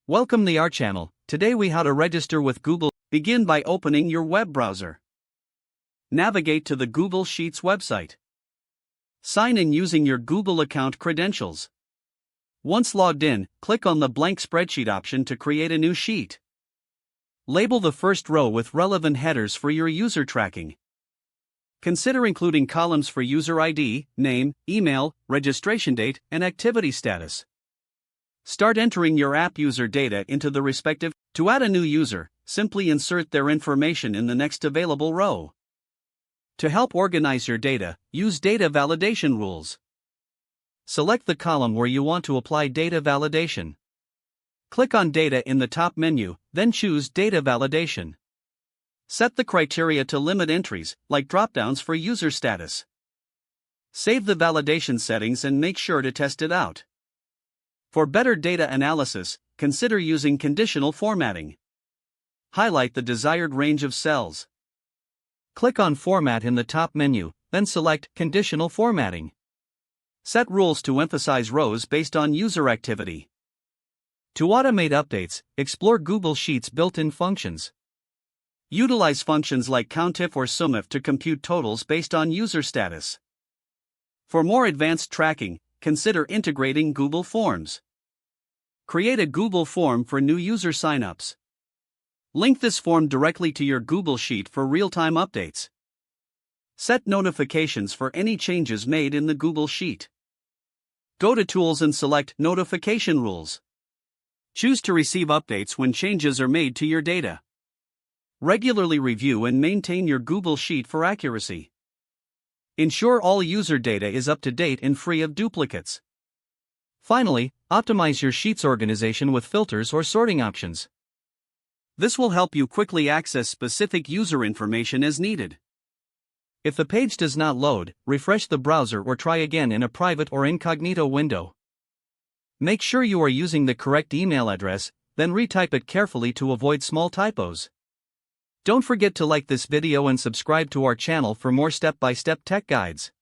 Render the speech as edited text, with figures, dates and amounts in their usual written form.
Welcome to our channel. Today we how to register with Google. Begin by opening your web browser. Navigate to the Google Sheets website. Sign in using your Google account credentials. Once logged in, click on the blank spreadsheet option to create a new sheet. Label the first row with relevant headers for your user tracking. Consider including columns for user ID, name, email, registration date, and activity status. Start entering your app user data into the respective. To add a new user, simply insert their information in the next available row. To help organize your data, use data validation rules. Select the column where you want to apply data validation. Click on Data in the top menu, then choose Data Validation. Set the criteria to limit entries, like dropdowns for user status. Save the validation settings and make sure to test it out. For better data analysis, consider using conditional formatting. Highlight the desired range of cells. Click on Format in the top menu, then select Conditional Formatting. Set rules to emphasize rows based on user activity. To automate updates, explore Google Sheets built-in functions. Utilize functions like COUNTIF or SUMIF to compute totals based on user status. For more advanced tracking, consider integrating Google Forms. Create a Google form for new user signups. Link this form directly to your Google Sheet for real-time updates. Set notifications for any changes made in the Google Sheet. Go to Tools and select Notification Rules. Choose to receive updates when changes are made to your data. Regularly review and maintain your Google Sheet for accuracy. Ensure all user data is up to date and free of duplicates. Finally, optimize your Sheets organization with filters or sorting options. This will help you quickly access specific user information as needed. If the page does not load, refresh the browser or try again in a private or incognito window. Make sure you are using the correct email address, then retype it carefully to avoid small typos. Don't forget to like this video and subscribe to our channel for more step-by-step tech guides.